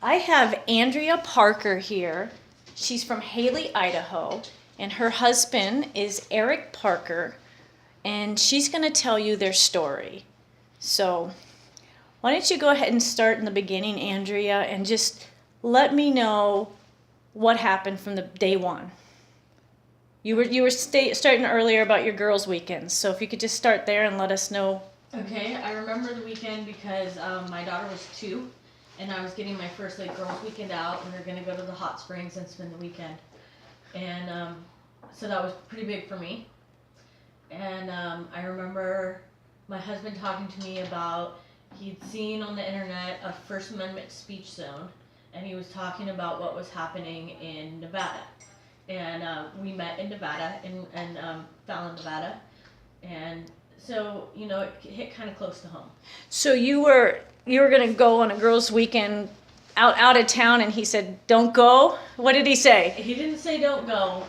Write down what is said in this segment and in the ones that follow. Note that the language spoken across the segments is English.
I have Andrea Parker here. She's from Haley, Idaho, and her husband is Eric Parker, and she's going to tell you their story. So why don't you go ahead and start in the beginning, Andrea, and just let me know what happened from the day one. You were starting earlier about your girls' weekends, so if you could just start there and let us know. Okay, I remember the weekend because my daughter was 2, and I was getting my first girls' weekend out, and we were gonna go to the hot springs and spend the weekend, and so that was pretty big for me. And I remember my husband talking to me about he'd seen on the internet a First Amendment speech zone, and he was talking about what was happening in Nevada. And we met in Nevada, in Fallon, Nevada, and so it hit kind of close to home. So you were gonna go on a girls' weekend out of town, and he said, "Don't go." What did he say? He didn't say don't go.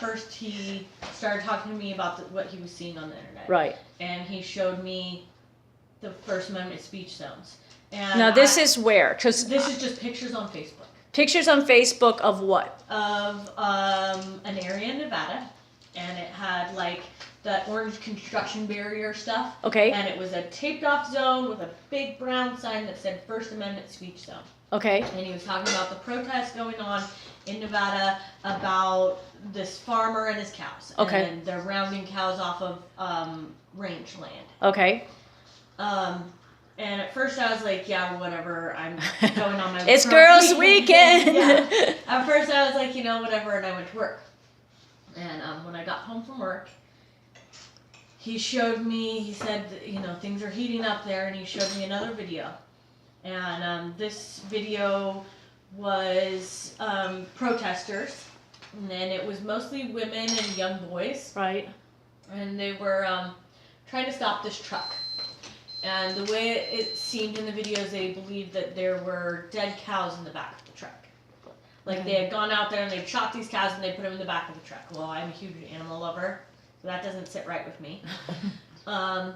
First, he started talking to me about what he was seeing on the internet. Right. And he showed me the First Amendment speech zones. And now this is where? 'Cause this is just pictures on Facebook. Pictures on Facebook of what? Of an area in Nevada, and it had that orange construction barrier stuff. Okay. And it was a taped off zone with a big brown sign that said First Amendment speech zone. Okay. And he was talking about the protests going on in Nevada about this farmer and his cows. Okay. And they're rounding cows off of range land. Okay. And at first I was like, yeah, whatever, I'm going on my It's girls' weekend. Yeah. At first I was like, whatever, and I went to work. And when I got home from work, he showed me, he said, things are heating up there, and he showed me another video. And this video was protesters, and it was mostly women and young boys. Right. And they were trying to stop this truck. And the way it seemed in the videos, they believed that there were dead cows in the back of the truck. They had gone out there and they'd shot these cows and they put them in the back of the truck. Well, I'm a huge animal lover, so that doesn't sit right with me. And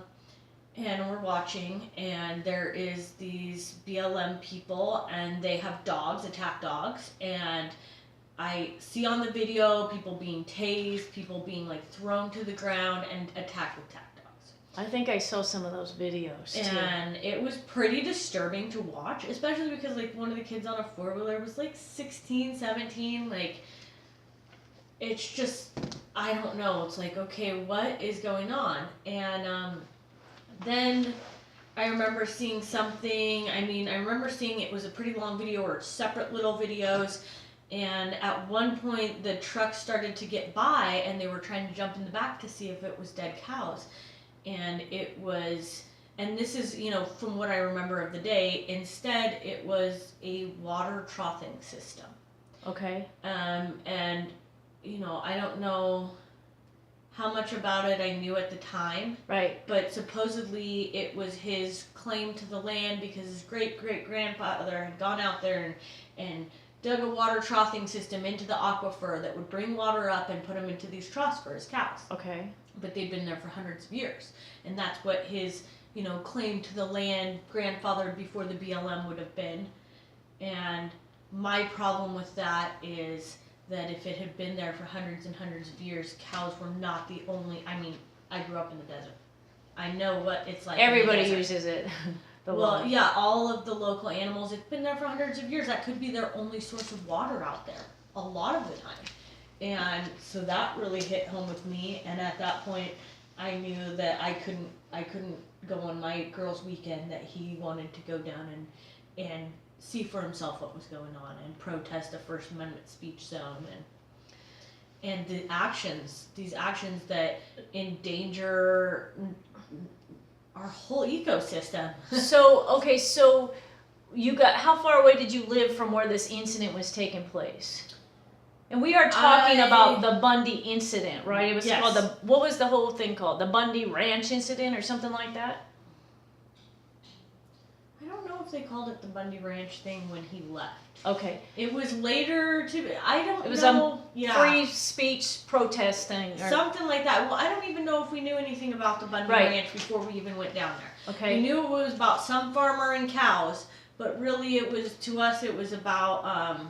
we're watching, and there is these BLM people, and they have dogs, attack dogs, and I see on the video people being tased, people being thrown to the ground and attacked with attack dogs. I think I saw some of those videos too. And it was pretty disturbing to watch, especially because one of the kids on a 4-wheeler was 16, 17, it's just, I don't know, it's okay, what is going on? And then I remember seeing something, I remember seeing it was a pretty long video or separate little videos, and at one point the truck started to get by and they were trying to jump in the back to see if it was dead cows. And it was, and this is, from what I remember of the day, instead it was a water troughing system. Okay. And, I don't know how much about it I knew at the time. Right. But supposedly it was his claim to the land because his great-great-grandfather had gone out there and dug a water troughing system into the aquifer that would bring water up and put them into these troughs for his cows. Okay. But they'd been there for hundreds of years. And that's what his, claim to the land grandfathered before the BLM would have been. And my problem with that is that if it had been there for hundreds and hundreds of years, cows were not the only, I grew up in the desert. I know what it's like. Everybody uses it. Yeah, all of the local animals, it's been there for hundreds of years. That could be their only source of water out there, a lot of the time. And so that really hit home with me, and at that point I knew that I couldn't go on my girls' weekend, that he wanted to go down and see for himself what was going on and protest a First Amendment speech zone and these actions that endanger our whole ecosystem. So you got, how far away did you live from where this incident was taking place? And we are talking about the Bundy incident, right? It was called what was the whole thing called? The Bundy Ranch incident or something like that? I don't know if they called it the Bundy Ranch thing when he left. Okay. It was later I don't know. It was a free speech protest thing. Something like that. Well, I don't even know if we knew anything about the Bundy Ranch before we even went down there. Okay. We knew it was about some farmer and cows, but really it was, to us, it was about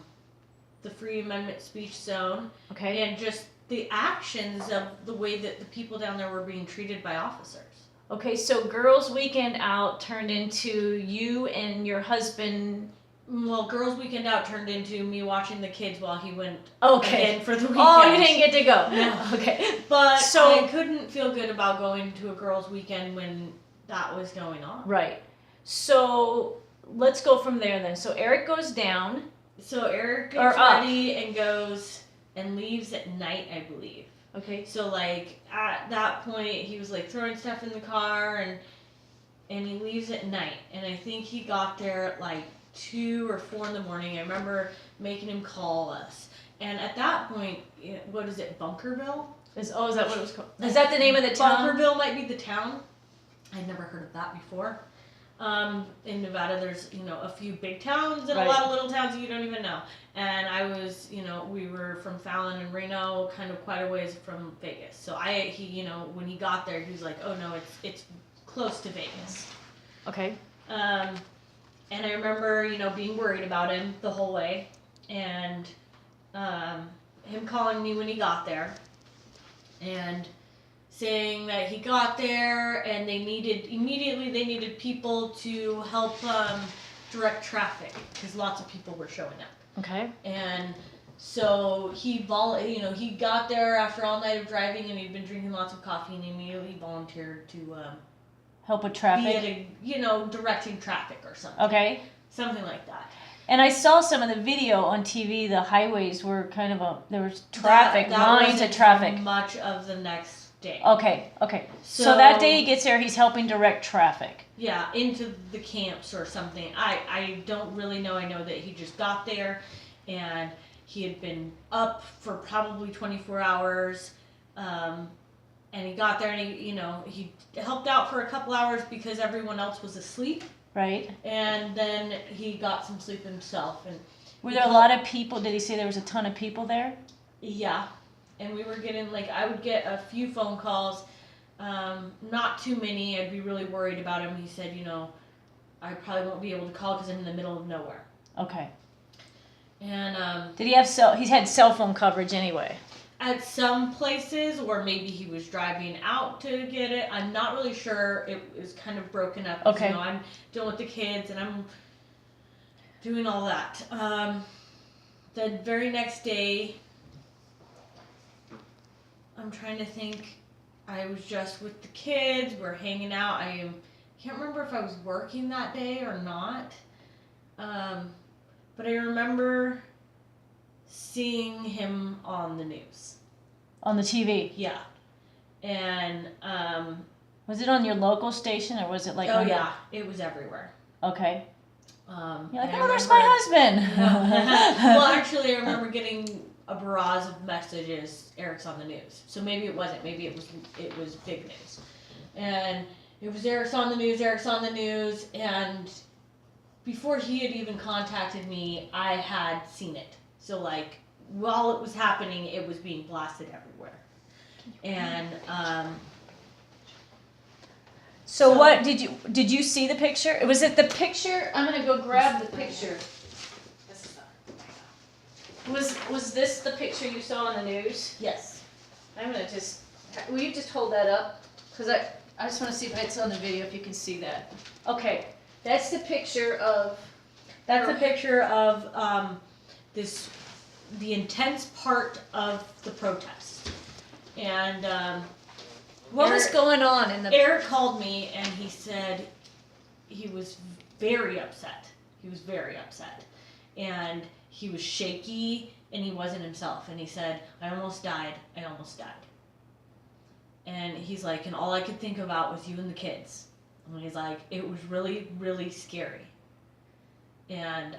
the Free Amendment speech zone. Okay. And just the actions of the way that the people down there were being treated by officers. Okay, so Girls Weekend Out turned into you and your husband. Well, Girls Weekend Out turned into me watching the kids while he went Okay. again for the weekend. Oh, you didn't get to go. No. Okay. But So- I couldn't feel good about going to a girls' weekend when that was going on. Right. So let's go from there then. So Eric goes down. So Eric Or gets up. ready and goes and leaves at night, I believe. Okay. So like at that point he was like throwing stuff in the car and he leaves at night. And I think he got there at like 2 or 4 in the morning. I remember making him call us. And at that point, what is it, Bunkerville? Is that what it was called? Is that the name of the town? Bunkerville might be the town. I'd never heard of that before. In Nevada, there's, a few big towns and Right. a lot of little towns that you don't even know. And I was, we were from Fallon and Reno, kind of quite a ways from Vegas. So he, when he got there, he was like, oh no, it's close to Vegas. Okay. And I remember, being worried about him the whole way. And him calling me when he got there. And saying that he got there and they needed people to help direct traffic because lots of people were showing up. Okay. And so he got there after all night of driving and he'd been drinking lots of coffee and he immediately volunteered to Help with be traffic. at a, directing traffic or something. Okay. Something like that. And I saw some of the video on TV. The highways were kind of there was traffic, That lines wasn't of traffic. much of the next day. Okay. So that day he gets there, he's helping direct traffic. Yeah, into the camps or something. I don't really know. I know that he just got there and he had been up for probably 24 hours. And he got there and he helped out for a couple hours because everyone else was asleep. Right. And then he got some sleep himself. And Were there a lot of people? Did he say there was a ton of people there? yeah. And we were getting, I would get a few phone calls. Not too many. I'd be really worried about him. He said, I probably won't be able to call because I'm in the middle of nowhere. Okay. And Did he have he's had cell phone coverage anyway? at some places, or maybe he was driving out to get it. I'm not really sure. It was kind of broken up. Okay. I'm dealing with the kids and I'm doing all that. The very next day, I'm trying to think. I was just with the kids. We're hanging out. I can't remember if I was working that day or not. But I remember seeing him on the news. On the TV? Yeah. And, Was it on your local station or was it like? oh yeah, it was everywhere. Okay. You're like, and I oh, there's my husband. well, actually, I remember getting a barrage of messages. Eric's on the news, so maybe it wasn't. Maybe it was big news, and it was Eric's on the news. Eric's on the news, and before he had even contacted me, I had seen it. So while it was happening, it was being blasted everywhere, and So what did you see the picture? Was it the picture? I'm gonna go grab the picture. Was this the picture you saw on the news? yes. I'm gonna will you just hold that up? Because I just want to see if it's on the video, if you can see that. Okay, that's the picture of. That's a picture of the intense part of the protest. And What was going on in the. Eric called me and he said he was very upset. He was very upset. And he was shaky and he wasn't himself. And he said, I almost died. I almost died. And he's like, and all I could think about was you and the kids. And he's like, it was really, really scary. And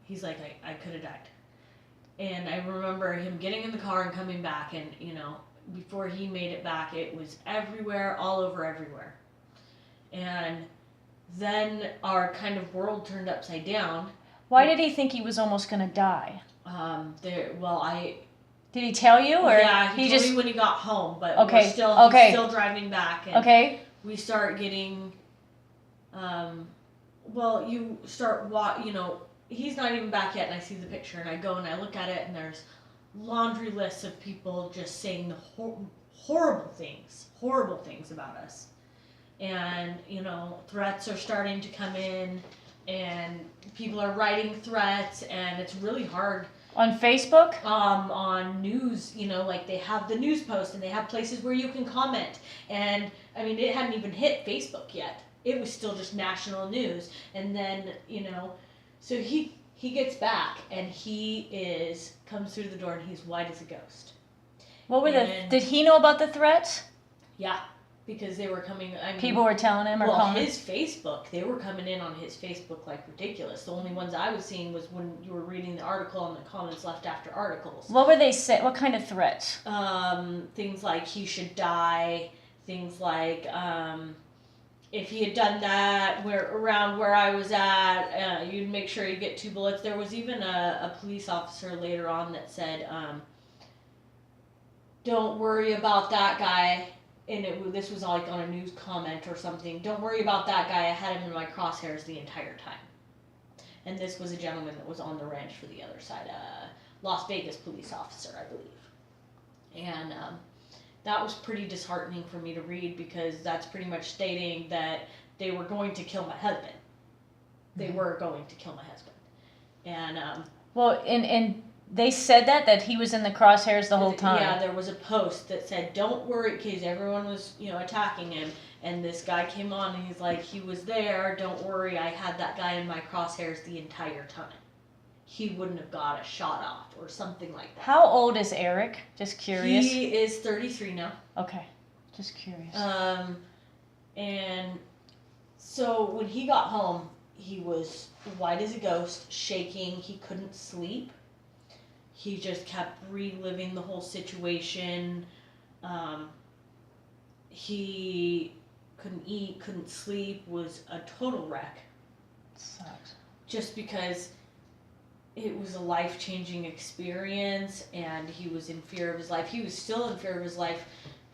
he's like, I could have died. And I remember him getting in the car and coming back, and before he made it back, it was everywhere, all over everywhere. And then our kind of world turned upside down. Why did he think he was almost gonna die? Did he tell you, or yeah, he told just me when he got home, but Okay, he's still driving back, and okay? we start getting well, you start he's not even back yet, and I see the picture, and I go and I look at it, and there's laundry lists of people just saying the horrible things about us. And, threats are starting to come in, and people are writing threats, and it's really hard. On Facebook? On news, like they have the news post, and they have places where you can comment. And, I mean, it hadn't even hit Facebook yet. It was still just national news. And then, so he gets back, and he comes through the door, and he's white as a ghost. What were did he know about the threats? Yeah, because they were coming, people were telling him or calling? His Facebook, they were coming in on his Facebook like ridiculous. The only ones I was seeing was when you were reading the article and the comments left after articles. What were they say? What kind of threats? Things like he should die, things like, if he had done that around where I was at, you'd make sure you get 2 bullets. There was even a police officer later on that said, don't worry about that guy. And this was like on a news comment or something. Don't worry about that guy. I had him in my crosshairs the entire time. And this was a gentleman that was on the ranch for the other side, Las Vegas police officer, I believe. And that was pretty disheartening for me to read, because that's pretty much stating that they were going to kill my husband. They were going to kill my husband. And well, and they said that he was in the crosshairs the whole time. Yeah, there was a post that said, "Don't worry," because everyone was, attacking him. And this guy came on, and he's like, "He was there. Don't worry. I had that guy in my crosshairs the entire time. He wouldn't have got a shot off," or something like that. How old is Eric? Just curious. He is 33 now. Okay, just curious. And so when he got home, he was white as a ghost, shaking. He couldn't sleep. He just kept reliving the whole situation. He couldn't eat, couldn't sleep, was a total wreck. Sucks. Just because it was a life-changing experience, and he was in fear of his life. He was still in fear of his life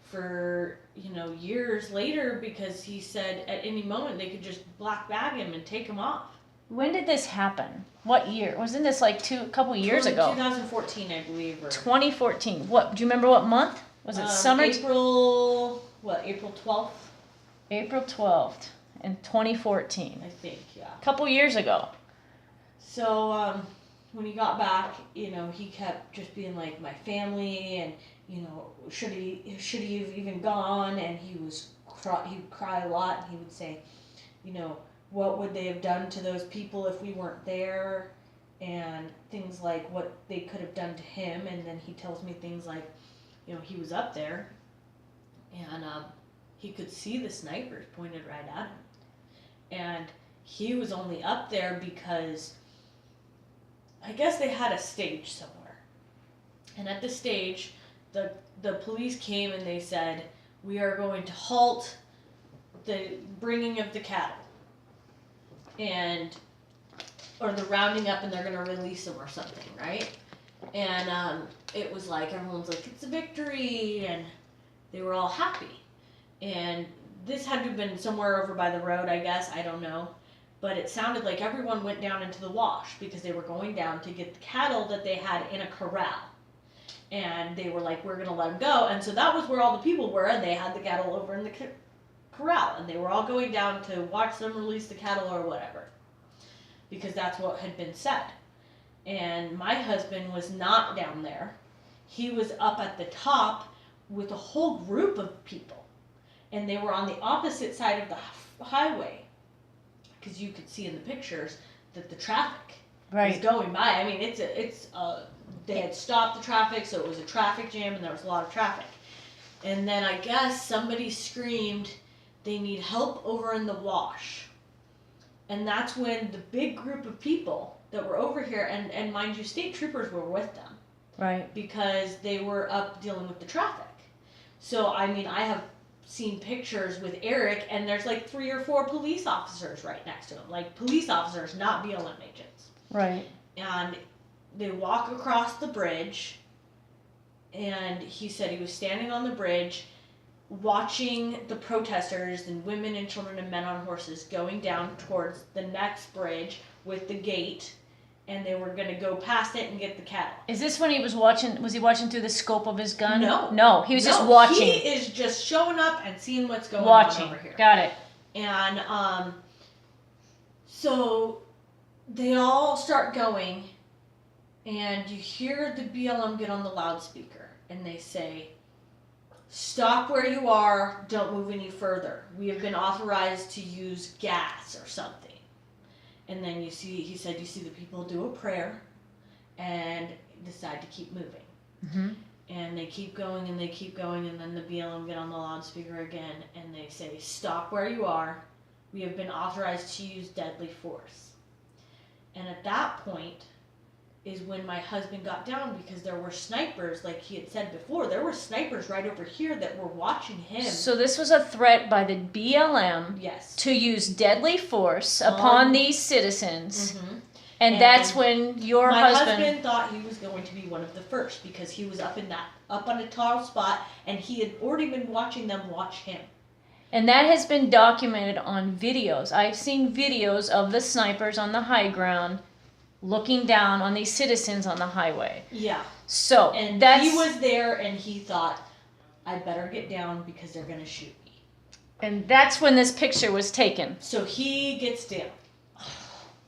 for, years later, because he said at any moment they could just black bag him and take him off. When did this happen? What year? Wasn't this like a couple years ago? 2014, I believe. 2014. What? Do you remember what month? Was it summer? April 12th? April 12th in 2014. I think, yeah. A couple years ago. So, when he got back, he kept just being like, my family, and, should he have even gone? And he would cry a lot, and he would say, what would they have done to those people if we weren't there? And things like what they could have done to him. And then he tells me things like, he was up there, and he could see the snipers pointed right at him. And he was only up there because I guess they had a stage somewhere. And at the stage, the police came and they said, "We are going to halt the bringing of the cattle, or the rounding up, and they're going to release them or something," right? And it was like, everyone's like, "It's a victory," and they were all happy. And this had to have been somewhere over by the road, I guess, I don't know. But it sounded like everyone went down into the wash, because they were going down to get the cattle that they had in a corral. And they were like, "We're going to let them go." And so that was where all the people were, and they had the cattle over in the corral. And they were all going down to watch them release the cattle or whatever, because that's what had been said. And my husband was not down there. He was up at the top with a whole group of people. And they were on the opposite side of the highway, because you could see in the pictures that the traffic was going by. I mean, they had stopped the traffic, so it was a traffic jam, and there was a lot of traffic. And then I guess somebody screamed, "They need help over in the wash." And that's when the big group of people that were over here, and mind you, state troopers were with them. Right. Because they were up dealing with the traffic. So, I mean, I have seen pictures with Eric, and there's like 3 or 4 police officers right next to him. Like, police officers, not BLM agents. Right. And they walk across the bridge, and he said he was standing on the bridge, watching the protesters and women and children and men on horses going down towards the next bridge with the gate, and they were going to go past it and get the cattle. Is this when he was watching? Was he watching through the scope of his gun? No, he was just watching. He is just showing up and seeing what's going on over here. Got it. And so they all start going, and you hear the BLM get on the loudspeaker, and they say, "Stop where you are, don't move any further. We have been authorized to use gas," or something. And then you see the people do a prayer and decide to keep moving. Mm-hmm. And they keep going and they keep going, and then the BLM get on the loudspeaker again and they say, "Stop where you are. We have been authorized to use deadly force." And at that point is when my husband got down, because there were snipers, like he had said before, there were snipers right over here that were watching him. So this was a threat by the BLM, yes, to use deadly force upon these citizens. Mm-hmm. And that's when your my husband thought he was going to be one of the first, because he was up on a tall spot, and he had already been watching them watch him. And that has been documented on videos. I've seen videos of the snipers on the high ground looking down on these citizens on the highway. Yeah. So and he was there, and he thought, "I better get down because they're going to shoot me." And that's when this picture was taken. So he gets down,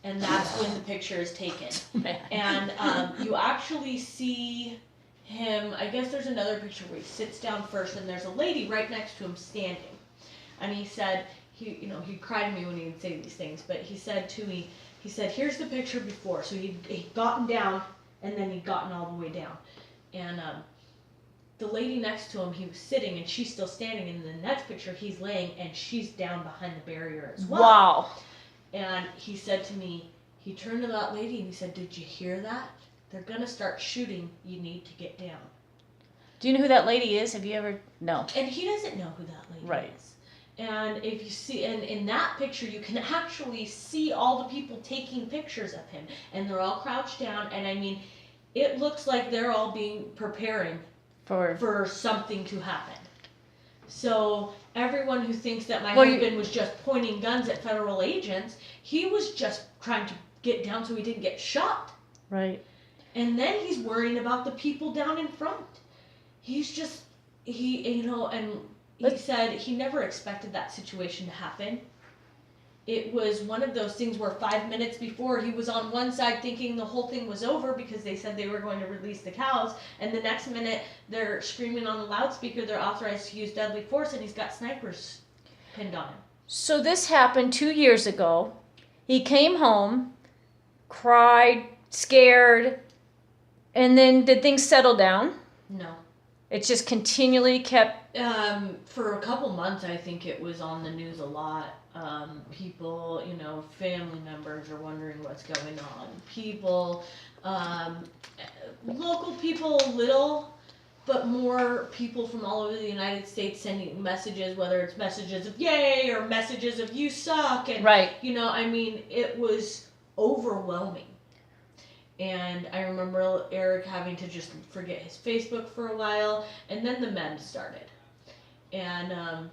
and that's when the picture is taken. Man. And you actually see him. I guess there's another picture where he sits down first, and there's a lady right next to him standing. And he said, he cried to me when he would say these things, but he said to me, "Here's the picture before." So he'd gotten down, and then he'd gotten all the way down. And the lady next to him, he was sitting, and she's still standing. And in the next picture, he's laying, and she's down behind the barrier as well. Wow. And he said to me, he turned to that lady, and he said, "Did you hear that? They're going to start shooting. You need to get down." Do you know who that lady is? Have you ever? No. And he doesn't know who that lady is. And if you see, and in that picture, you can actually see all the people taking pictures of him. And they're all crouched down. And I mean, it looks like they're all preparing for something to happen. So everyone who thinks that my husband was just pointing guns at federal agents, he was just trying to get down so he didn't get shot. Right. And then he's worrying about the people down in front. He's just, and he said he never expected that situation to happen. It was one of those things where 5 minutes before he was on one side thinking the whole thing was over because they said they were going to release the cows, and the next minute they're screaming on the loudspeaker they're authorized to use deadly force, and he's got snipers pinned on him. So this happened 2 years ago. He came home, cried, scared, and then did things settle down? No. It just continually kept... For a couple months, I think it was on the news a lot. People, family members are wondering what's going on. People, local people a little, but more people from all over the United States sending messages, whether it's messages of yay or messages of you suck. And, right. It was overwhelming. And I remember Eric having to just forget his Facebook for a while, and then the memes started. And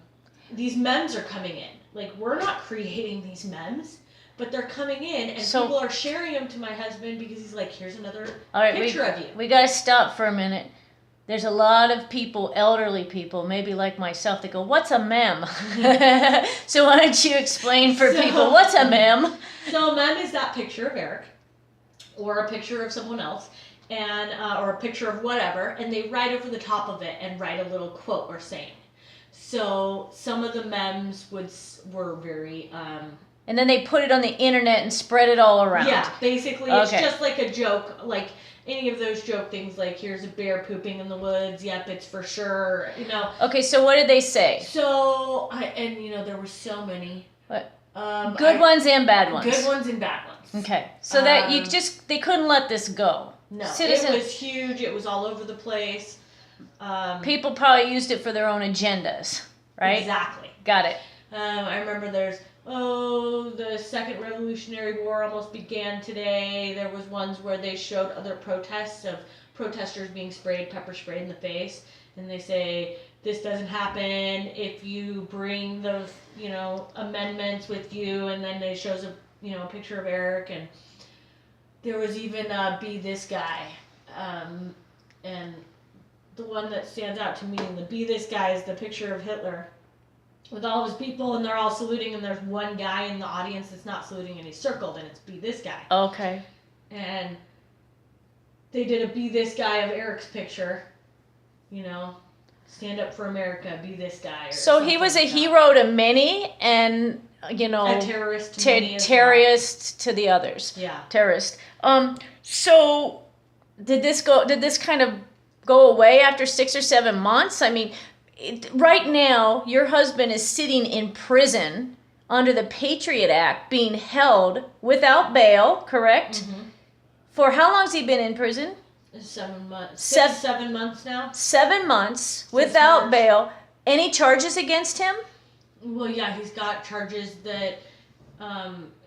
these memes are coming in. Like, we're not creating these memes, but they're coming in, and people are sharing them to my husband because he's like, "Here's another picture of you." We got to stop for a minute. There's a lot of people, elderly people, maybe like myself, that go, "What's a meme?" So why don't you explain for people, what's a meme? So a meme is that picture of Eric, or a picture of someone else, and or a picture of whatever, and they write over the top of it and write a little quote or saying. So some of the memes were very... and then they put it on the internet and spread it all around. Yeah, basically it's just like a joke, like any of those joke things, like here's a bear pooping in the woods, yep, it's for sure, Okay, so what did they say? So, there were so many. What? Good ones and bad ones. Good ones and bad ones. Okay, so that they couldn't let this go. No, it was huge, it was all over the place. People probably used it for their own agendas, right? Exactly. Got it. I remember the Second Revolutionary War almost began today. There was ones where they showed other protests of protesters being pepper sprayed in the face. And they say, this doesn't happen if you bring those, amendments with you. And then it shows a picture of Eric, and there was even Be This Guy. And the one that stands out to me in the Be This Guy is the picture of Hitler with all of his people, and they're all saluting, and there's one guy in the audience that's not saluting, and he's circled, and it's Be This Guy. Okay. And they did a Be This Guy of Eric's picture, stand up for America, be this guy. So he was a hero to many, and a terrorist to many terrorist to the others. Yeah. Terrorist. So did this kind of go away after 6 or 7 months? I mean, right now your husband is sitting in prison under the Patriot Act, being held without bail, correct? Mm-hmm. For how long has he been in prison? 7 months. 7 months now. 7 months without bail. Any charges against him? Well, yeah, he's got charges that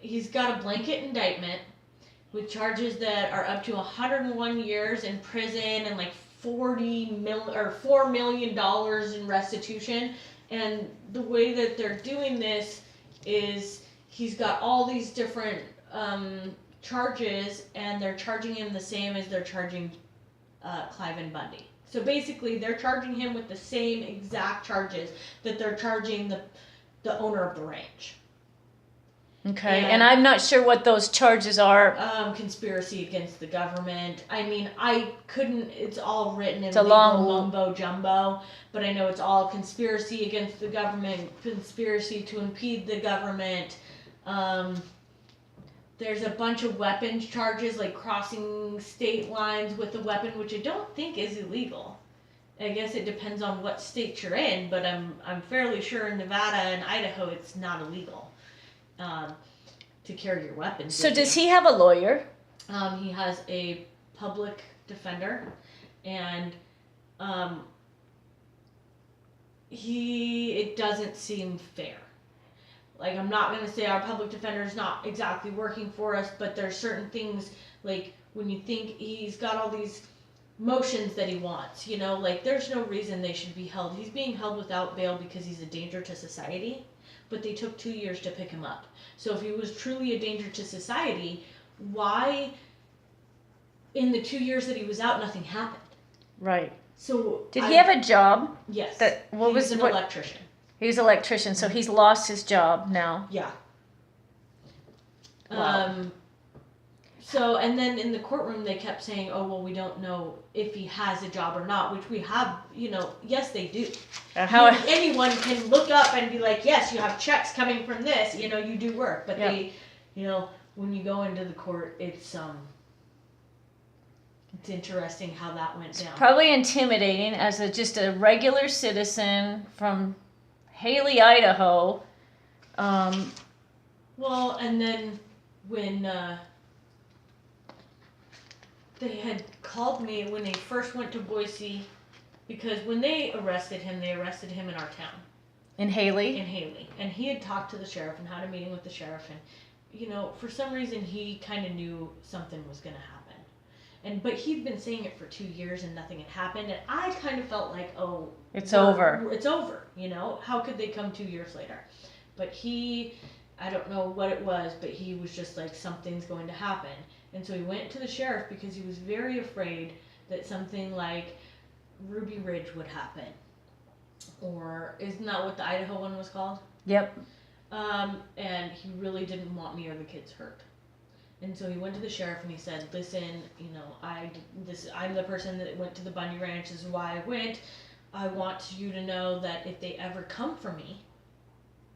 he's got a blanket indictment with charges that are up to 101 years in prison and like $4 million in restitution. And the way that they're doing this is he's got all these different charges, and they're charging him the same as they're charging Clive and Bundy. So basically, they're charging him with the same exact charges that they're charging the owner of the ranch. Okay, and I'm not sure what those charges are. Conspiracy against the government. I mean, it's all written in It's a legal long mumbo jumbo, but I know it's all conspiracy against the government, conspiracy to impede the government. There's a bunch of weapons charges, like crossing state lines with a weapon, which I don't think is illegal. I guess it depends on what state you're in, but I'm fairly sure in Nevada and Idaho it's not illegal to carry your weapons. So does he have a lawyer? He has a public defender, and it doesn't seem fair. Like, I'm not going to say our public defender is not exactly working for us, but there's certain things, like, when you think he's got all these motions that he wants, like, there's no reason they should be held. He's being held without bail because he's a danger to society, but they took 2 years to pick him up. So if he was truly a danger to society, why, in the 2 years that he was out, nothing happened? Right. So did he have a job? Yes. He's an electrician. He's an electrician, so he's lost his job now. Yeah. Wow. So, and then in the courtroom they kept saying, oh, well, we don't know if he has a job or not, which we have, yes, they do. Anyone can look up and be like, yes, you have checks coming from this, you do work. But they, when you go into the court, it's interesting how that went down. Probably intimidating as just a regular citizen from Haley, Idaho. Well, and then when they had called me when they first went to Boise, because when they arrested him in our town. In Haley? In Haley. And he had talked to the sheriff and had a meeting with the sheriff, and, for some reason he kind of knew something was going to happen. But he'd been saying it for 2 years and nothing had happened, and I kind of felt like, oh, it's over. It's over, How could they come 2 years later? But I don't know what it was, but he was just like, something's going to happen. And so he went to the sheriff because he was very afraid that something like Ruby Ridge would happen. Or isn't that what the Idaho one was called? Yep. And he really didn't want me or the kids hurt. And so he went to the sheriff and he said, listen, I'm the person that went to the Bundy Ranch. This is why I went. I want you to know that if they ever come for me,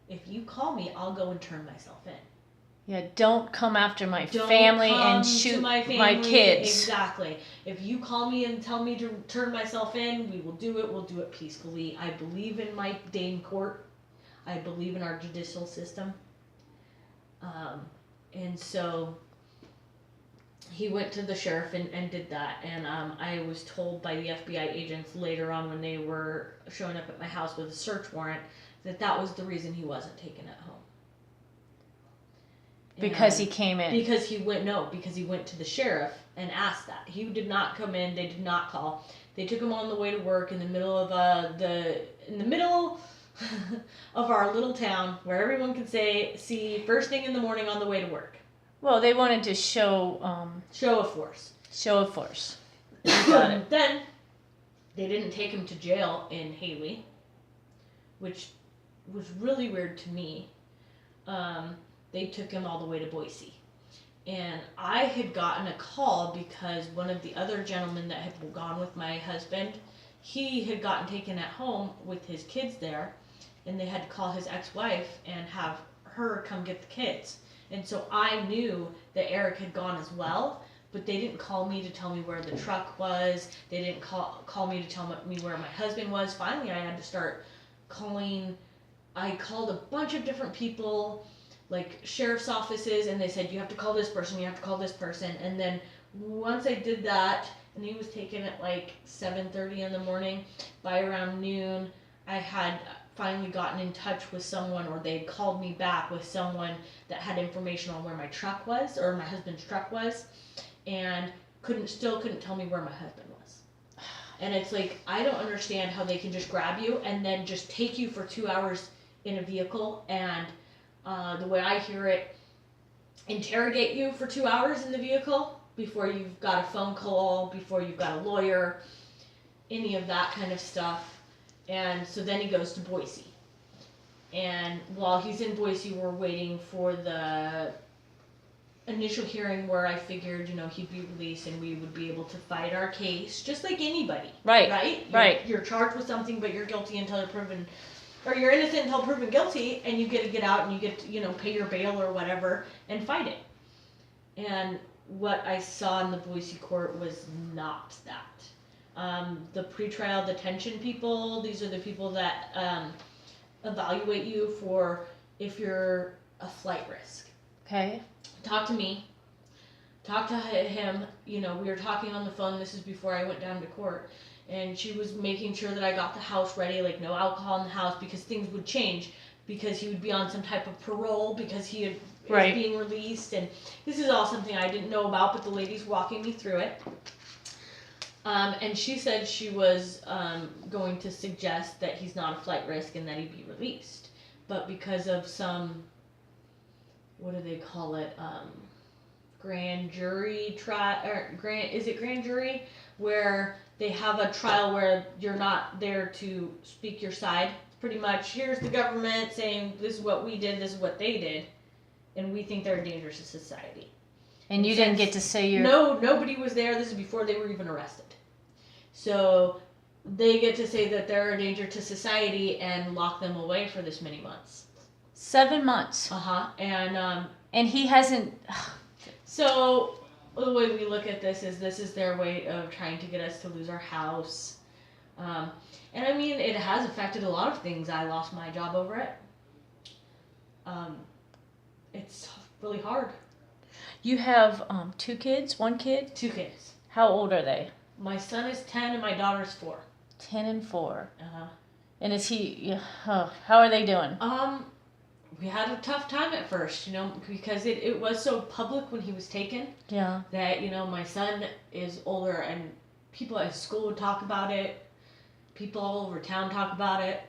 if you call me, I'll go and turn myself in. Yeah, don't come after my family and shoot my kids. Exactly. If you call me and tell me to turn myself in, we will do it. We'll do it peacefully. I believe in my day in court. I believe in our judicial system. And so he went to the sheriff and did that. And I was told by the FBI agents later on when they were showing up at my house with a search warrant that was the reason he wasn't taken at home. Because he came in. Because he went to the sheriff and asked that. He did not come in. They did not call. They took him on the way to work in the middle of the in the middle of our little town where everyone can see first thing in the morning on the way to work. Well, they wanted to show Show of force. Show of force. Got it. Then they didn't take him to jail in Haley, which was really weird to me. They took him all the way to Boise. And I had gotten a call because one of the other gentlemen that had gone with my husband, he had gotten taken at home with his kids there, and they had to call his ex-wife and have her come get the kids. And so I knew that Eric had gone as well, but they didn't call me to tell me where the truck was. They didn't call me to tell me where my husband was. Finally, I had to start calling. I called a bunch of different people, like sheriff's offices, and they said, you have to call this person, you have to call this person. And then once I did that, and he was taken at like 7:30 in the morning, by around noon, I had finally gotten in touch with someone, or they called me back with someone that had information on where my truck was, or my husband's truck was, and still couldn't tell me where my husband was. And it's like, I don't understand how they can just grab you and then just take you for 2 hours in a vehicle, and the way I hear it, interrogate you for 2 hours in the vehicle before you've got a phone call, before you've got a lawyer, any of that kind of stuff. And so then he goes to Boise. And while he's in Boise, we're waiting for the initial hearing where I figured, he'd be released and we would be able to fight our case, just like anybody. Right. Right? Right. You're charged with something, but you're guilty until you're proven, or you're innocent until proven guilty, and you get to get out and you get to, pay your bail or whatever and fight it. And what I saw in the Boise court was not that. The pretrial detention people, these are the people that evaluate you for if you're a flight risk. Okay. Talk to me. Talk to him. We were talking on the phone. This is before I went down to court. And she was making sure that I got the house ready, like no alcohol in the house, because things would change, because he would be on some type of parole, because he was being released. And this is all something I didn't know about, but the lady's walking me through it. And she said she was going to suggest that he's not a flight risk and that he be released. But because of some, what do they call it, grand jury trial, is it grand jury? Where they have a trial where you're not there to speak your side. Pretty much, here's the government saying, this is what we did, this is what they did, and we think they're dangerous to society. And you didn't get to say your... No, nobody was there. This is before they were even arrested. So they get to say that they're a danger to society and lock them away for this many months. 7 months. Uh-huh. And he hasn't... So the way we look at this is their way of trying to get us to lose our house. And I mean, it has affected a lot of things. I lost my job over it. It's really hard. You have 2 kids? 1 kid? 2 kids. How old are they? My son is 10 and my daughter's 4. 10 and 4. Uh-huh. And is he... how are they doing? We had a tough time at first, because it was so public when he was taken. Yeah. That, my son is older and people at school would talk about it. People all over town talk about it.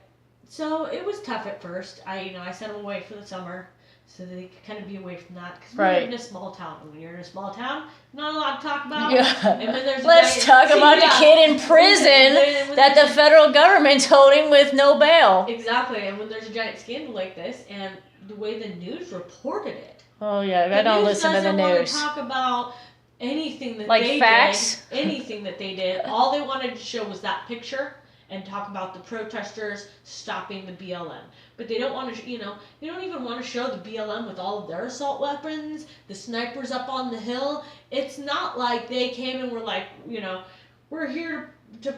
So it was tough at first. I sent him away for the summer so that they could kind of be away from that. Because we live in a small town. And when you're in a small town, not a lot to talk about. Yeah. And when there's Let's talk about the kid in prison that the federal government's holding with no bail. Exactly. And when there's a giant scandal like this, and the way the news reported it. Oh, yeah. I don't listen to the news. The news doesn't want to talk about anything that they facts? did. Anything that they did. All they wanted to show was that picture and talk about the protesters stopping the BLM. But they don't want to, they don't even want to show the BLM with all of their assault weapons, the snipers up on the hill. It's not like they came and were like, we're here to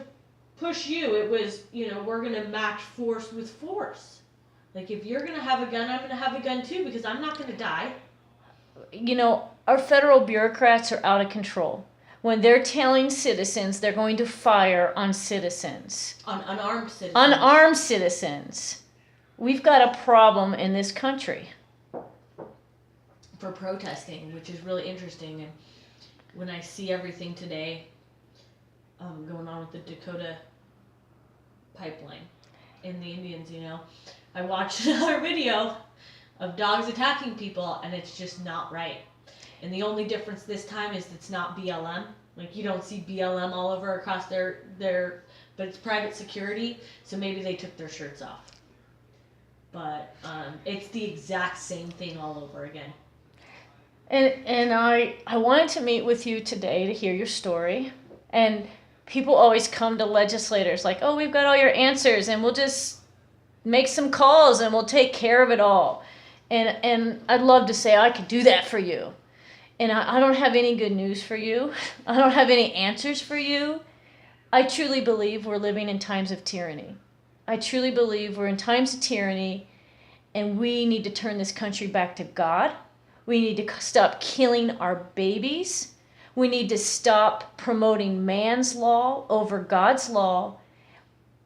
push you. It was, we're going to match force with force. Like, if you're going to have a gun, I'm going to have a gun too, because I'm not going to die. Our federal bureaucrats are out of control. When they're telling citizens they're going to fire on citizens. On unarmed citizens. Unarmed citizens. We've got a problem in this country. For protesting, which is really interesting. And when I see everything today going on with the Dakota pipeline. in the Indians, you know. I watched another video of dogs attacking people, and it's just not right. And the only difference this time is it's not BLM. Like, you don't see BLM all over across their but it's private security, so maybe they took their shirts off. But it's the exact same thing all over again. And I wanted to meet with you today to hear your story. And people always come to legislators like, oh, we've got all your answers, and we'll just make some calls and we'll take care of it all. And I'd love to say I could do that for you. And I don't have any good news for you. I don't have any answers for you. I truly believe we're living in times of tyranny. I truly believe we're in times of tyranny, and we need to turn this country back to God. We need to stop killing our babies. We need to stop promoting man's law over God's law,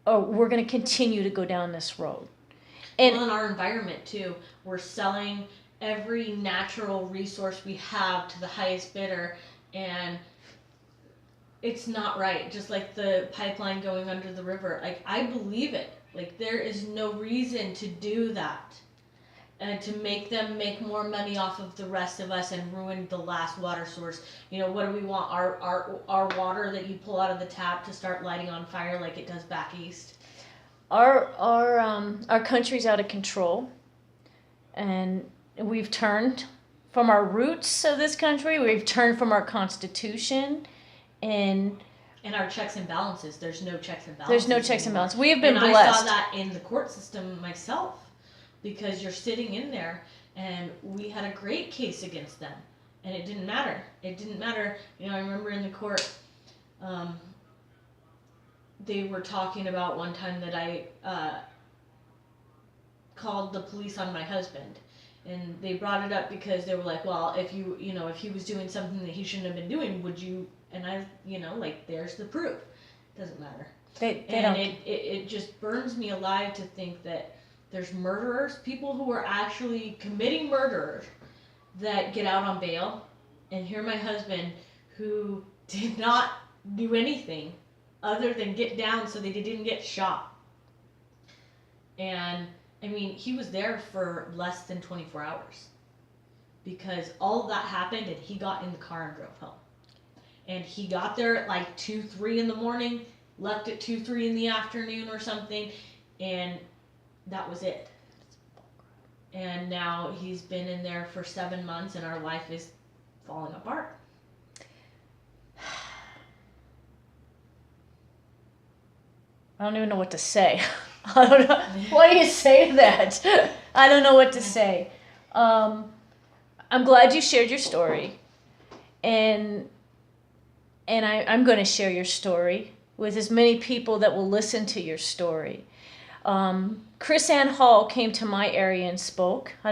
or we're going to continue to go down this road. And well, in our environment too, we're selling every natural resource we have to the highest bidder, and it's not right. Just like the pipeline going under the river, like, I believe it. Like, there is no reason to do that, and to make them make more money off of the rest of us and ruin the last water source. You know, what do we want? Our water that you pull out of the tap to start lighting on fire like it does back east? Our country's out of control, and we've turned from our roots of this country. We've turned from our Constitution, and our checks and balances. There's no checks and balances. There's no checks and anymore. balances. We have been and blessed. I saw that in the court system myself, because you're sitting in there, and we had a great case against them, and it didn't matter. It didn't matter. You know, I remember in the court, they were talking about one time that I called the police on my husband. And they brought it up because they were like, well, if he was doing something that he shouldn't have been doing, would you? And I, like, there's the proof. Doesn't matter. They don't. It just burns me alive to think that there's murderers, people who are actually committing murders, that get out on bail. And here my husband, who did not do anything other than get down so that he didn't get shot. And I mean, he was there for less than 24 hours, because all of that happened and he got in the car and drove home. And he got there at like 2, 3 in the morning, left at 2, 3 in the afternoon or something, and that was it. And now he's been in there for 7 months, and our life is falling apart. I don't even know what to say. I don't know. Why do you say that? I don't know what to say. I'm glad you shared your story, and I'm going to share your story with as many people that will listen to your story. Chris Ann Hall came to my area and spoke.